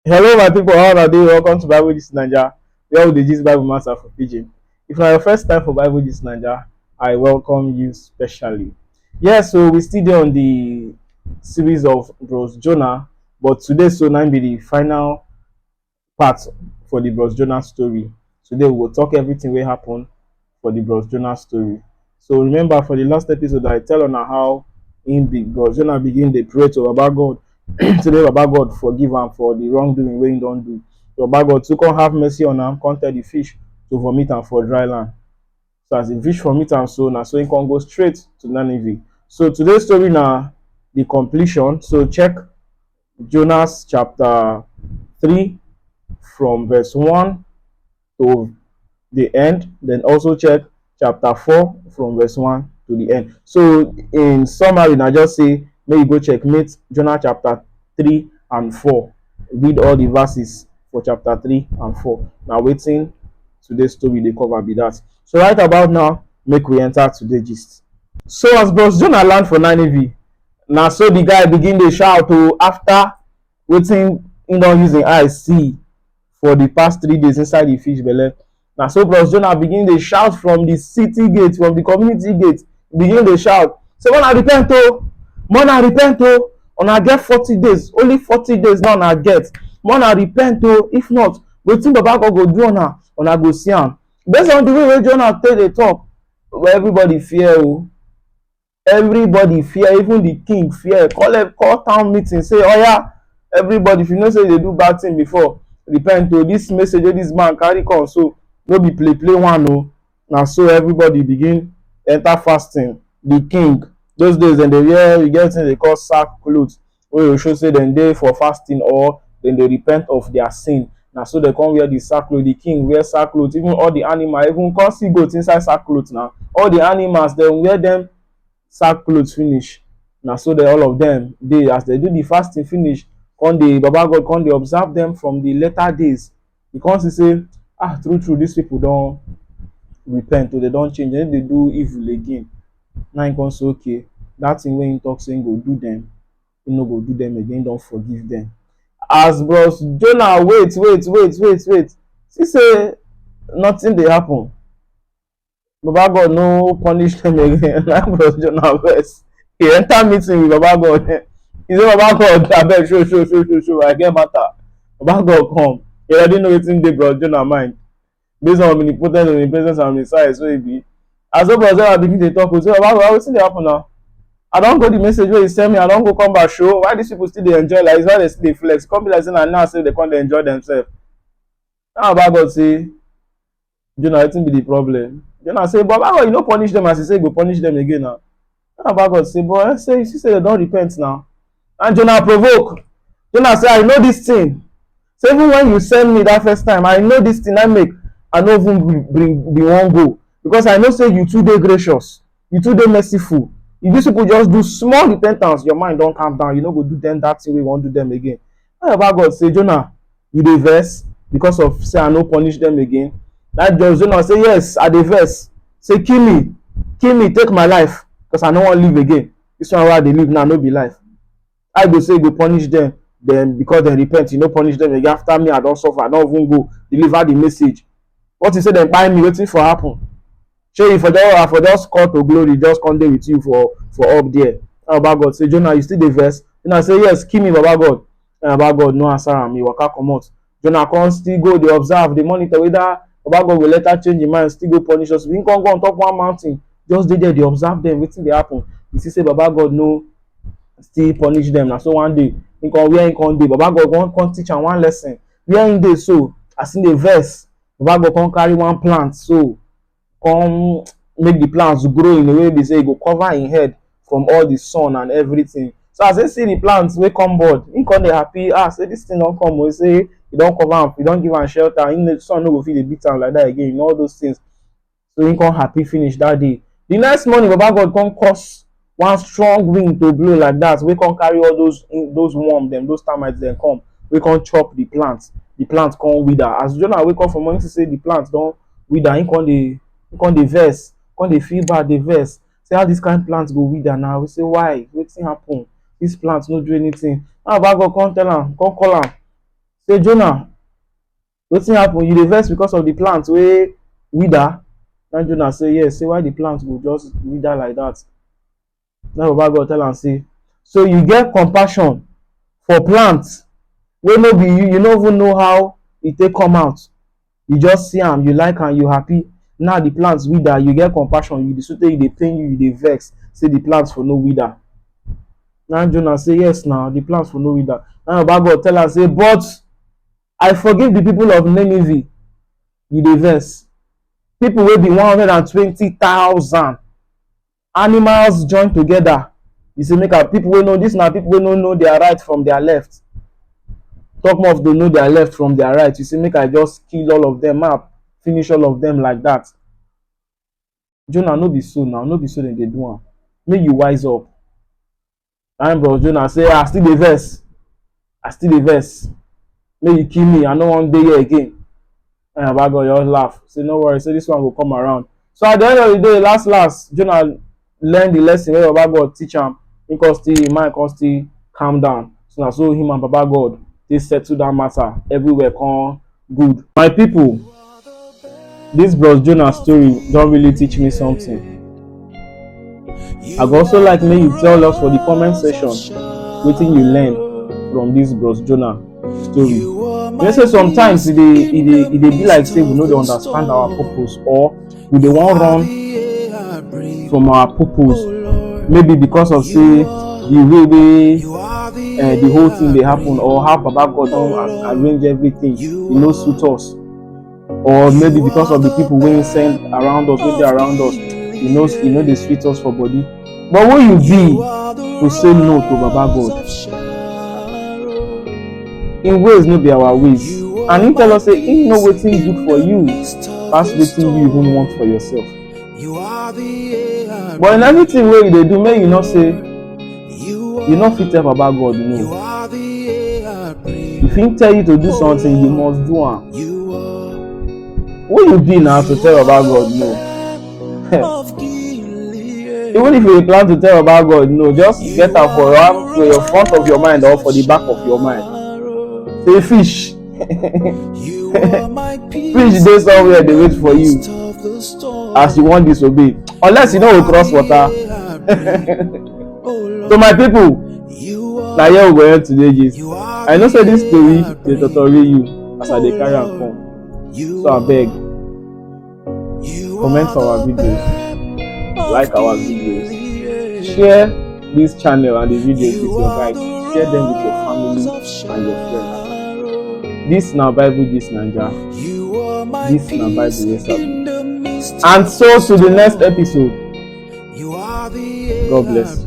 Hello, my people. How are you? Welcome to Bible Gist Naija, where we dey gist Bible matter for pidgin. If na your first time for Bible Gist Naija, I welcome you specially. Yes, so we still dey on the series of Bros Jonah, but today so now be the final part for the Bros Jonah story. Today we will talk everything wey happen for the Bros Jonah story. So remember for the last episode I tell una how Bros Jonah begin dey pray to Baba God say make Baba God forgive am for the wrongdoing wey he don do. So Baba God too come have mercy on am, come tell the fish to vomit am for dry land. So as the fish vomit am so na so he come go straight to Nineveh. So today's story na the completion. So check Jonas chapter 3 from verse 1 to the end, then also check chapter 4 from verse 1 to the end. So in summary, I just say may you go checkmate Jonah chapter 3 and 4. Read all the verses for chapter 3 and 4. Now waiting today's story they cover be that. So right about now, make we enter today's gist. So as Bros Jonah land for Nineveh, now so the guy begin to shout to after waiting in don use him eyes see for the past 3 days inside the fish belle. Na so Bros Jonah begin dey shout from the city gate, from the community gate, begin dey shout say una repent o, una repent o, una get 40 days, only 40 days now una get, una repent o, if not wetin Baba God go do una go see am. Based on the way wey Jonah take dey talk, everybody fear o, everybody fear, even the king fear, call town meeting say oya everybody, if you know say you dey do bad thing before, repent o, this message wey this man carry come so no be play play one o. Na so everybody begin enter fasting. The king those days dem dey wear, you get wetin dey call sackcloth wey go show say dem dey for fasting or dem dey repent of their sin. Na so dem come wear the sackcloth. The king wear sackcloth, even all the animals, even come see goat inside sackcloth. Na all the animals dem wear dem sackcloth finish. Na so dem all of dem dey as dem do the fasting finish, come dey Baba God come dey observe dem from the later days. He come see say true these people don repent o, they don change, dem no dey do evil again. Now him come say okay, that thing wey him talk say him go do dem, him no go do dem again, him don forgive dem. As Bros Jonah wait, see say nothing dey happen. Baba God no punish dem again. Na Bros Jonah vex, he enter meeting with Baba God. He say Baba God abeg show I get matter. Baba God come, he already know wetin dey Bros Jonah mind based on omnipotent, omnipresence and omniscience wey e be. As so Bros Jonah begin dey talk, say Baba God wetin dey happen now? I don go the message wey you send me, I don go come back show, why these people still dey enjoy like this, why they still dey flex? Come be like say na now say they come dey enjoy themselves. Now Baba God say Jonah wetin be the problem? Jonah say Baba God you no punish them as you say you go punish them again now. Now Baba God say boy say you see say they don repent now. And Jonah provoke. Jonah say I know this thing. So even when you send me that first time, I know this thing I make I no even bring the one go, because I know say you too dey gracious, you too dey merciful. If these people just do small repentance, your mind don calm down, you no go do them that thing wey you wan do them again. Now Baba God say Jonah you dey vex because of say I no punish them again. That just Jonah say yes I dey vex, say kill me, take my life, because I no wan live again. This one wey I dey live now no be life. I go say you go punish them, then because dem repent you no punish them again. After me I don suffer, I don even go deliver the message. What you say dem kpai me, wetin for happen? Shey you for just call to glory, just come dey with you for up there. Now Baba God say Jonah you still dey vex? Jonah say yes kill me Baba God. And Baba God no answer am, he waka comot. Jonah come still go dey observe, dey monitor whether Baba God go later change him mind, still go punish us. He come go on top one mountain, just dey there dey observe dem wetin dey happen. You see say Baba God no still punish them. Na so one day where him come dey, Baba God come teach am one lesson. Where him dey so, as him dey vex, Baba God come carry one plant so come make the plants grow in a way be say e go cover him head from all the sun and everything. So as he see the plants wey come bud, him come dey happy. Say this thing don come o, say e don cover am, e don give am shelter, the sun no go fit dey beat am like that again, you know all those things. So him come happy finish that day. The next morning Baba God come cause one strong wind to blow like that, wey come carry all those worms dem, those termites dem come, wey come chop the plant. The plant come wither. As Jonah wake up from morning to say the plant don wither, him come dey vex, come dey feel bad, dey vex. Say how this kind plant go wither now? We say why? Wetin happen? This plant no do anything. Now Baba God come tell am, come call am. Say, Jonah, wetin happen? You dey vex because of the plant wey wither? Na Jonah say, yes. Say, why the plant go just wither like that? Na Baba God tell am say, so you get compassion for plants wey no be you, you no even know how e take come out. You just see am, you like am, you happy. Now the plants wither, you get compassion, you dey so tey e dey pain you, you dey vex, say the plants for no wither. Na Jonah say, yes now, the plants for no wither. Na Baba God tell am say, but I forgive the people of Nineveh. You dey vex. People wey be 120,000 animals join together. You say make people wey know this, na people wey no know their right from their left. Talk more of they know their left from their right. You say make I just kill all of them, finish all of them like that. Jonah, no be so now, no be so dem dey do am. Make you wise up. And bro Jonah say, I still dey vex. I still dey vex. Make you kill me, I no wan dey here again. And Baba God just laugh. Say no worry, say this one will come around. So at the end of the day, last, Jonah learn the lesson wey Baba God teach am. He come still, mind come still calm down. So na so him and Baba God they settle that matter. Everywhere come good. My people, this bros Jonah story don't really teach me something. I go also like make you tell us for the comment section wetin you learn from this bros Jonah story. You say sometimes it dey be like say we no dey understand our purpose, or we dey wan run from our purpose, maybe because of say the way wey the whole thing dey happen, or how Baba God don arrange everything e no suit us, or maybe because of the people wey send around us, wey dey around us, e no dey sweet us for body. But who you be to say no to Baba God? In ways no be our ways, and he tell us say he know wetin good for you pass wetin you even want for yourself. But in everything wey you dey do, make you know say you no fit tell Baba God no. If he tell you to do something, you must do am. Who you be now to tell Baba God no? Even if you plan to tell Baba God no, just get am for your front of your mind or for the back of your mind. Say fish. Fish dey somewhere dey wait for you as you wan disobey, unless you no go cross water. So my people, na here we go end today gist. I know say this story dey totori you as I dey carry am come, so abeg comment our videos, like our videos, share this channel and the videos with your guys, share them with your family and your friends. This na Bible, this Naija. This na Bible, wey sabi. And so to the next episode. God bless.